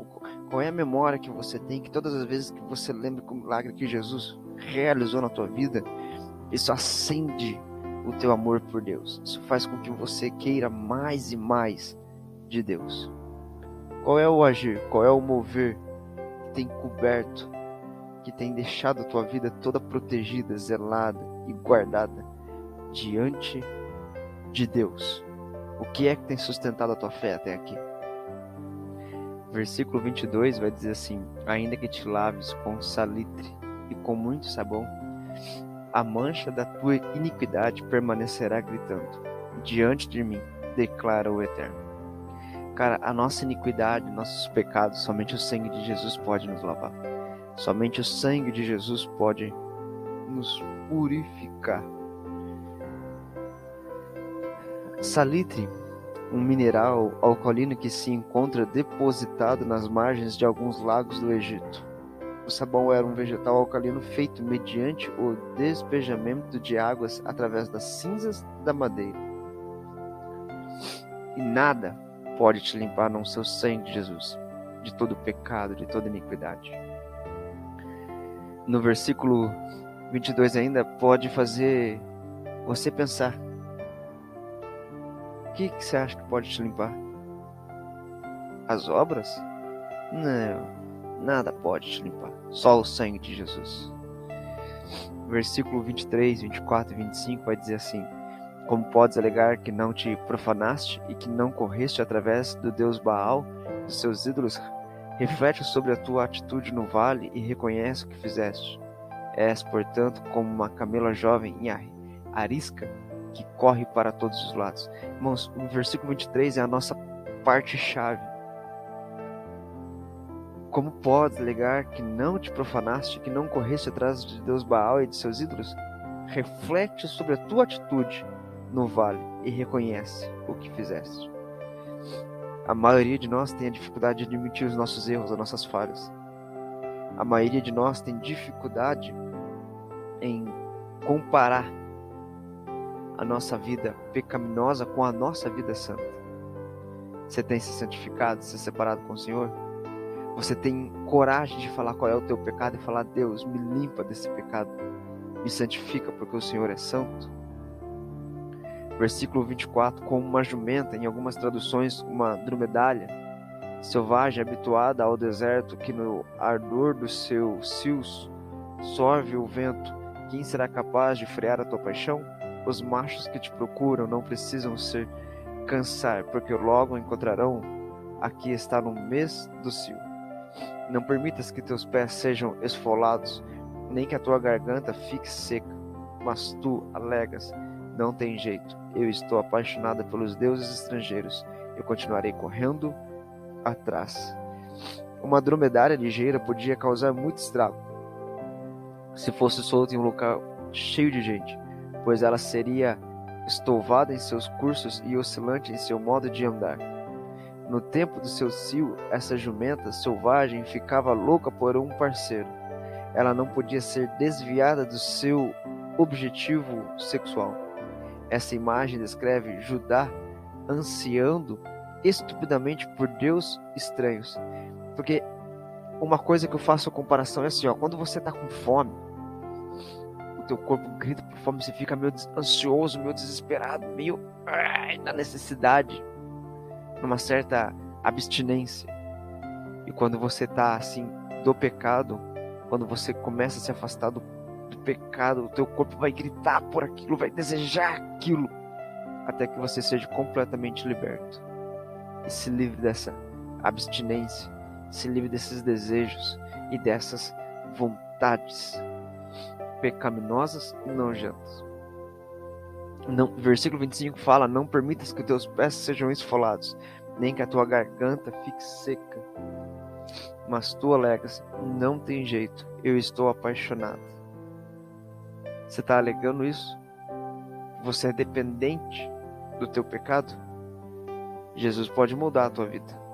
Qual é a memória que você tem, que todas as vezes que você lembra o milagre que Jesus realizou na tua vida, isso acende o teu amor por Deus? Isso faz com que você queira mais e mais de Deus. Qual é o agir? Qual é o mover que tem coberto, que tem deixado a tua vida toda protegida, zelada e guardada diante de Deus? O que é que tem sustentado a tua fé até aqui? Versículo 22 vai dizer assim: ainda que te laves com salitre e com muito sabão, a mancha da tua iniquidade permanecerá gritando diante de mim, declara o Eterno. Cara, a nossa iniquidade, nossos pecados, somente o sangue de Jesus pode nos lavar. Somente o sangue de Jesus pode nos purificar. Salitre, um mineral alcalino que se encontra depositado nas margens de alguns lagos do Egito. O sabão era um vegetal alcalino feito mediante o despejamento de águas através das cinzas da madeira. E nada pode te limpar a não ser o sangue de Jesus, de todo pecado, de toda iniquidade. No versículo 22 ainda pode fazer você pensar: o que você acha que pode te limpar? As obras? Não, nada pode te limpar. Só o sangue de Jesus. Versículo 23, 24 e 25 vai dizer assim: como podes alegar que não te profanaste e que não correste através do Deus Baal, dos seus ídolos, Reflete sobre a tua atitude no vale e reconhece o que fizeste. És, portanto, como uma camela jovem e arisca que corre para todos os lados. Irmãos, o versículo 23 é a nossa parte-chave. Como podes alegar que não te profanaste, que não correste atrás de Deus Baal e de seus ídolos? Reflete sobre a tua atitude no vale e reconhece o que fizeste. A maioria de nós tem a dificuldade de admitir os nossos erros, as nossas falhas. A maioria de nós tem dificuldade em comparar a nossa vida pecaminosa com a nossa vida santa. Você tem se santificado, se separado com o Senhor? Você tem coragem de falar qual é o teu pecado e falar: Deus, me limpa desse pecado, me santifica porque o Senhor é santo? Versículo 24, como uma jumenta, em algumas traduções, uma dromedária, selvagem, habituada ao deserto, que no ardor dos seus cios sorve o vento, quem será capaz de frear a tua paixão? Os machos que te procuram não precisam se cansar, porque logo encontrarão a que está no mês do cio. Não permitas que teus pés sejam esfolados, nem que a tua garganta fique seca, mas tu alegas: não tem jeito, eu estou apaixonada pelos deuses estrangeiros, eu continuarei correndo atrás. Uma dromedária ligeira podia causar muito estrago se fosse solta em um local cheio de gente, pois ela seria estouvada em seus cursos e oscilante em seu modo de andar. No tempo do seu cio, essa jumenta selvagem ficava louca por um parceiro. Ela não podia ser desviada do seu objetivo sexual. Essa imagem descreve Judá ansiando estupidamente por Deus estranhos. Porque uma coisa que eu faço a comparação é assim, quando você está com fome, o teu corpo grita por fome, você fica meio ansioso, meio desesperado, meio na necessidade, numa certa abstinência. E quando você está assim do pecado, quando você começa a se afastar do pecado, o teu corpo vai gritar por aquilo, vai desejar aquilo, até que você seja completamente liberto e se livre dessa abstinência, se livre desses desejos e dessas vontades pecaminosas e nojentas. Versículo 25 fala: não permitas que os teus pés sejam esfolados, nem que a tua garganta fique seca. Mas tu alegas: não tem jeito, eu estou apaixonado. Você está alegando isso? Você é dependente do teu pecado? Jesus pode mudar a tua vida.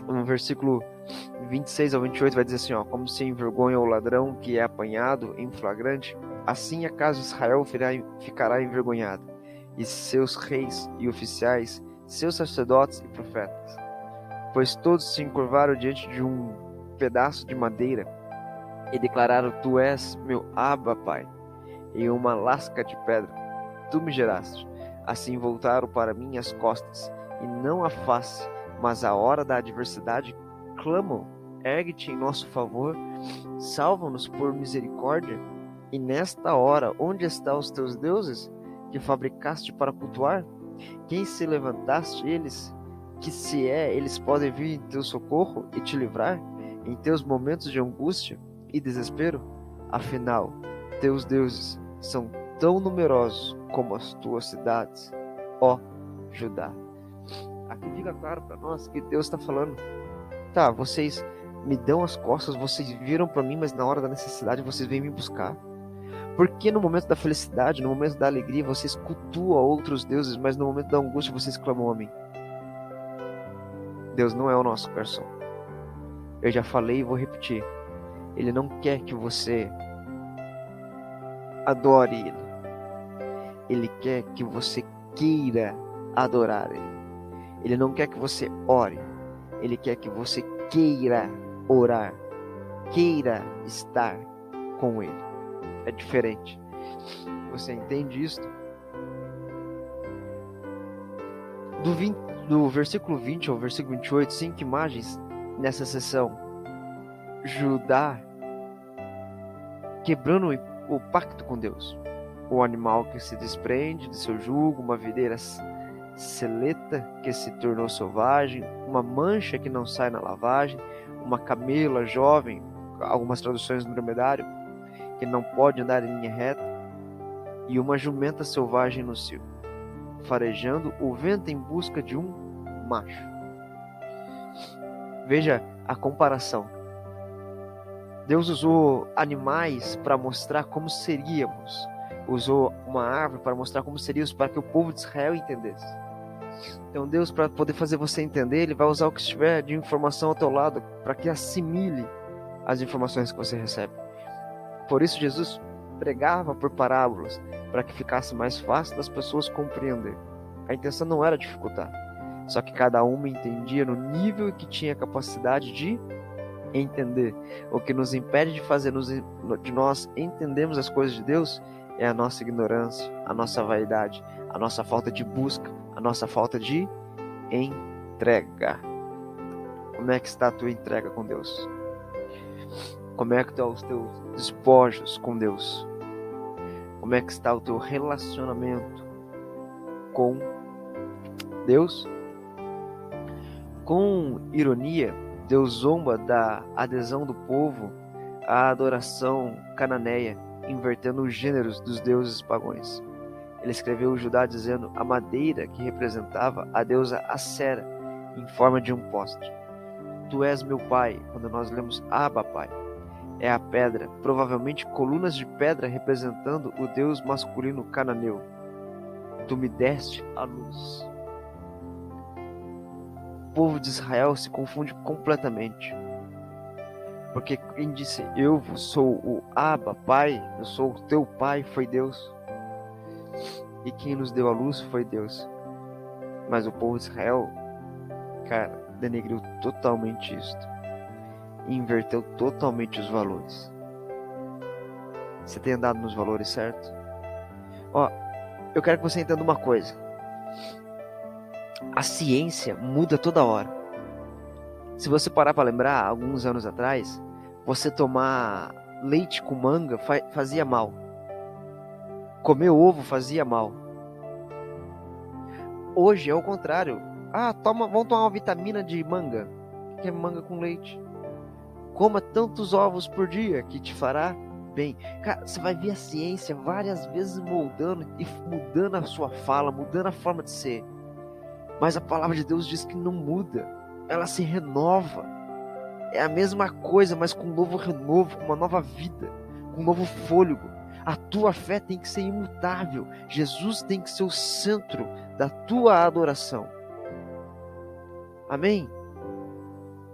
No versículo 26 ao 28 vai dizer assim, como se envergonha o ladrão que é apanhado em flagrante, assim a casa de Israel ficará envergonhada, e seus reis e oficiais, seus sacerdotes e profetas. Pois todos se encurvaram diante de um pedaço de madeira e declararam: tu és meu Abba, Pai, e uma lasca de pedra tu me geraste. Assim voltaram para mim as costas, e não a face, mas a hora da adversidade clamam: ergue-te em nosso favor, salva-nos por misericórdia. E nesta hora, onde estão os teus deuses, que fabricaste para cultuar? Quem se levantaste eles, que se eles podem vir em teu socorro e te livrar, em teus momentos de angústia e desespero? Afinal, teus deuses são tão numerosos como as tuas cidades, ó Judá. Aqui fica claro para nós que Deus está falando: tá, vocês me dão as costas, vocês viram para mim, mas na hora da necessidade vocês vêm me buscar. Porque no momento da felicidade, no momento da alegria, vocês cultuam outros deuses, mas no momento da angústia vocês clamam a mim. Deus não é o nosso garçom. Eu já falei e vou repetir. Ele não quer que você adore Ele. Ele quer que você queira adorar Ele. Ele não quer que você ore. Ele quer que você queira orar. Queira estar com Ele. É diferente. Você entende isso? Do versículo 20 ao versículo 28, 5 imagens nessa sessão. Judá quebrando o pacto com Deus. O animal que se desprende de seu jugo, uma videira seleta que se tornou selvagem, uma mancha que não sai na lavagem, uma camela jovem, algumas traduções no dromedário, que não pode andar em linha reta, e uma jumenta selvagem no cio, farejando o vento em busca de um macho. Veja a comparação. Deus usou animais para mostrar como seríamos. Usou uma árvore para mostrar como seríamos, para que o povo de Israel entendesse. Então Deus, para poder fazer você entender, Ele vai usar o que estiver de informação ao teu lado, para que assimile as informações que você recebe. Por isso Jesus pregava por parábolas, para que ficasse mais fácil das pessoas compreender. A intenção não era dificultar, só que cada uma entendia no nível que tinha capacidade de entender. O que nos impede de nós entendermos as coisas de Deus é a nossa ignorância, a nossa vaidade, a nossa falta de busca, a nossa falta de entrega. Como é que está a tua entrega com Deus? Como é que estão os teus despojos com Deus? Como é que está o teu relacionamento com Deus? Com ironia, Deus zomba da adesão do povo à adoração cananeia, invertendo os gêneros dos deuses pagãos. Ele escreveu Judá dizendo a madeira que representava a deusa Acera em forma de um poste. Tu és meu pai, quando nós lemos Abba, pai. É a pedra, provavelmente colunas de pedra representando o deus masculino cananeu. Tu me deste a luz. O povo de Israel se confunde completamente. Porque quem disse eu sou o Abba, pai, eu sou o teu pai, foi Deus. E quem nos deu a luz foi Deus. Mas o povo de Israel, cara, denegriu totalmente isto. E inverteu totalmente os valores. Você tem andado nos valores certos? Eu quero que você entenda uma coisa. A ciência muda toda hora. Se você parar para lembrar, alguns anos atrás, você tomar leite com manga fazia mal. Comer ovo fazia mal. Hoje é o contrário. Vamos tomar uma vitamina de manga. Que é manga com leite. Coma tantos ovos por dia que te fará bem. Cara, você vai ver a ciência várias vezes moldando e mudando a sua fala, mudando a forma de ser. Mas a palavra de Deus diz que não muda. Ela se renova. É a mesma coisa, mas com um novo renovo, com uma nova vida, com um novo fôlego. A tua fé tem que ser imutável. Jesus tem que ser o centro da tua adoração. Amém?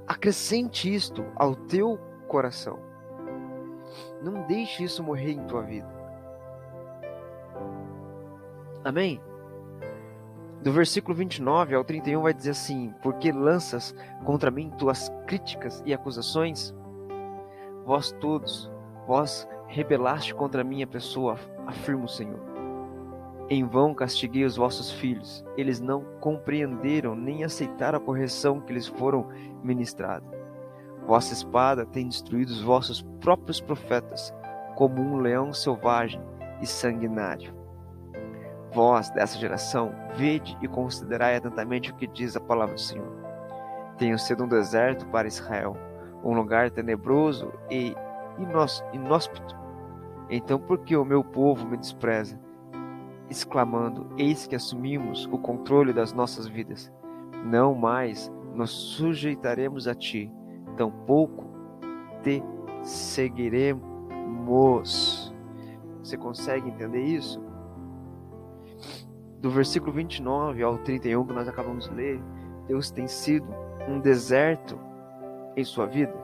Acrescente isto ao teu coração. Não deixe isso morrer em tua vida. Amém? Do versículo 29 ao 31 vai dizer assim: porque lanças contra mim tuas críticas e acusações? Vós todos, vós rebelaste contra a minha pessoa, afirma o Senhor. Em vão castiguei os vossos filhos, eles não compreenderam nem aceitaram a correção que lhes foram ministrada. Vossa espada tem destruído os vossos próprios profetas, como um leão selvagem e sanguinário. Vós, dessa geração, vede e considerai atentamente o que diz a palavra do Senhor. Tenho sido um deserto para Israel, um lugar tenebroso e inóspito. Então por que o meu povo me despreza, exclamando, eis que assumimos o controle das nossas vidas. Não mais nos sujeitaremos a ti, tampouco te seguiremos. Você consegue entender isso? Do versículo 29 ao 31 que nós acabamos de ler, Deus tem sido um deserto em sua vida?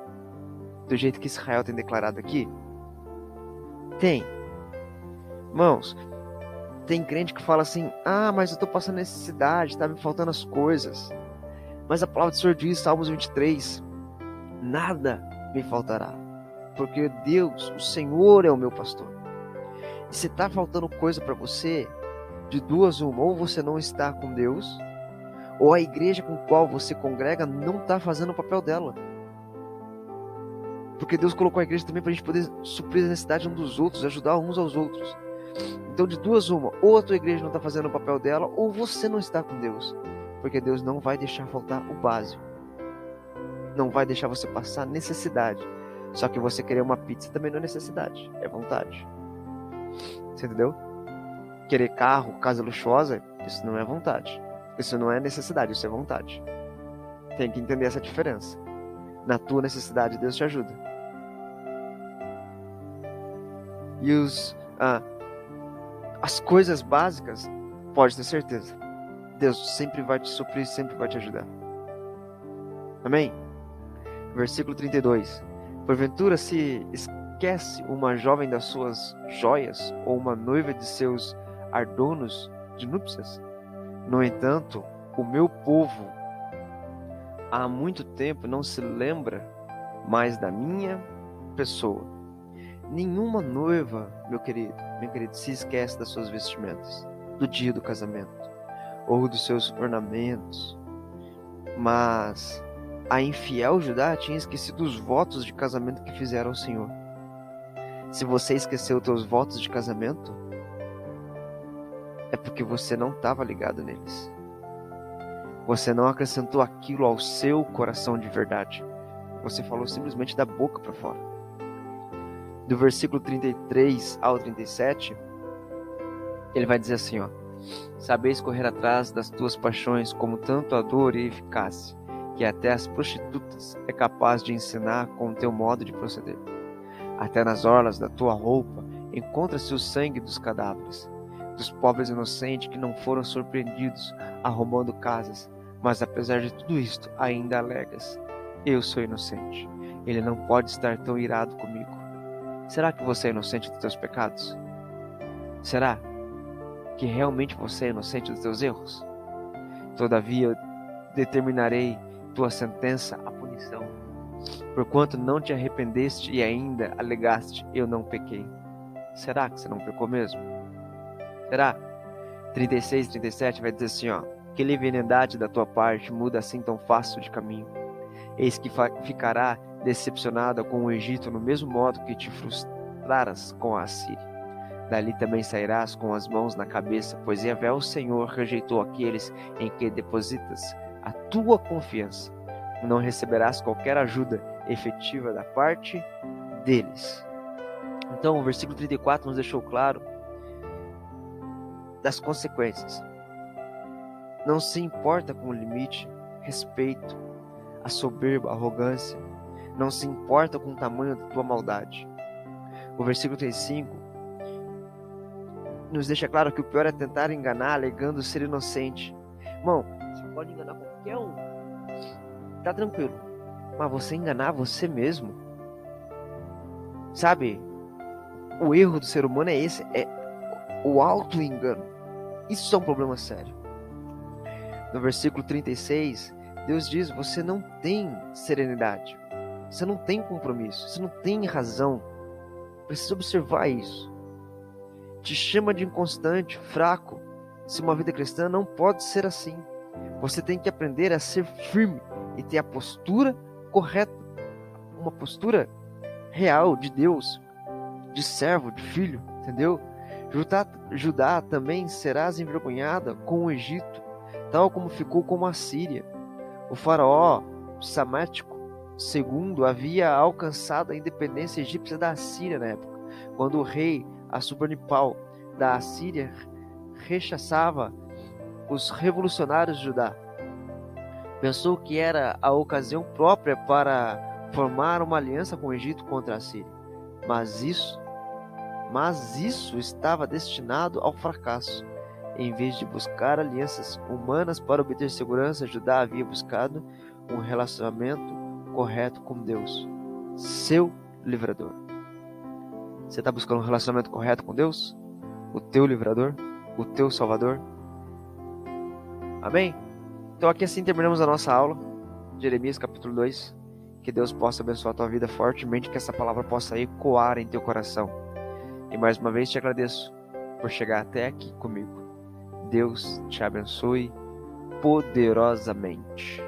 Do jeito que Israel tem declarado aqui? Tem. Irmãos, tem crente que fala assim, mas eu estou passando necessidade, está me faltando as coisas. Mas a palavra do Senhor diz, Salmos 23, nada me faltará, porque Deus, o Senhor é o meu pastor. E se está faltando coisa para você, de duas uma, ou você não está com Deus, ou a igreja com a qual você congrega não está fazendo o papel dela. Porque Deus colocou a igreja também para a gente poder suprir a necessidade uns dos outros, ajudar uns aos outros. Então de duas uma, ou a tua igreja não está fazendo o papel dela, ou você não está com Deus. Porque Deus não vai deixar faltar o básico. Não vai deixar você passar necessidade. Só que você querer uma pizza também não é necessidade, é vontade. Você entendeu? Querer carro, casa luxuosa, isso não é vontade. Isso não é necessidade, isso é vontade. Tem que entender essa diferença. Na tua necessidade, Deus te ajuda. E as coisas básicas, pode ter certeza, Deus sempre vai te suprir, sempre vai te ajudar. Amém? Versículo 32. Porventura se esquece uma jovem das suas joias, ou uma noiva de seus adornos de núpcias? No entanto, o meu povo há muito tempo não se lembra mais da minha pessoa. Nenhuma noiva, meu querido, se esquece das suas vestimentas, do dia do casamento, ou dos seus ornamentos. Mas a infiel Judá tinha esquecido os votos de casamento que fizeram ao Senhor. Se você esqueceu os teus votos de casamento, é porque você não estava ligado neles. Você não acrescentou aquilo ao seu coração de verdade. Você falou simplesmente da boca para fora. Do versículo 33 ao 37, ele vai dizer assim, sabeis correr atrás das tuas paixões como tanto a dor e eficácia, que até as prostitutas é capaz de ensinar com o teu modo de proceder. Até nas orlas da tua roupa encontra-se o sangue dos cadáveres, dos pobres inocentes que não foram surpreendidos arrombando casas, mas apesar de tudo isto ainda alegas, eu sou inocente, ele não pode estar tão irado comigo. Será que você é inocente dos teus pecados? Será que realmente você é inocente dos teus erros? Todavia eu determinarei tua sentença à punição, porquanto não te arrependeste e ainda alegaste, eu não pequei. Será que você não pecou mesmo? Será? 36, 37 vai dizer assim, que leviandade da tua parte muda assim tão fácil de caminho. Eis que ficará decepcionada com o Egito no mesmo modo que te frustraras com a Assíria. Dali também sairás com as mãos na cabeça, pois Yahvé o Senhor rejeitou aqueles em que depositas a tua confiança. Não receberás qualquer ajuda efetiva da parte deles. Então o versículo 34 nos deixou claro das consequências. Não se importa com o limite, respeito, a soberba, a arrogância. Não se importa com o tamanho da tua maldade. O versículo 35 nos deixa claro que o pior é tentar enganar alegando ser inocente. Irmão, você pode enganar qualquer um. Tá tranquilo. Mas você enganar você mesmo. Sabe? O erro do ser humano é esse. É o auto-engano. Isso é um problema sério. No versículo 36, Deus diz, você não tem serenidade. Você não tem compromisso. Você não tem razão. Precisa observar isso. Te chama de inconstante, fraco. Se uma vida cristã não pode ser assim. Você tem que aprender a ser firme e ter a postura correta. Uma postura real de Deus, de servo, de filho, entendeu? Judá também serás envergonhada com o Egito, tal como ficou com a Síria. O faraó Samético II havia alcançado a independência egípcia da Assíria na época, quando o rei Assurbanipal da Assíria rechaçava os revolucionários de Judá. Pensou que era a ocasião própria para formar uma aliança com o Egito contra a Síria. Mas isso estava destinado ao fracasso. Em vez de buscar alianças humanas para obter segurança, Judá havia buscado um relacionamento correto com Deus, seu livrador. Você está buscando um relacionamento correto com Deus? O teu livrador? O teu salvador? Amém? Então aqui assim terminamos a nossa aula, Jeremias capítulo 2. Que Deus possa abençoar a tua vida fortemente, que essa palavra possa ecoar em teu coração. E mais uma vez te agradeço por chegar até aqui comigo. Deus te abençoe poderosamente.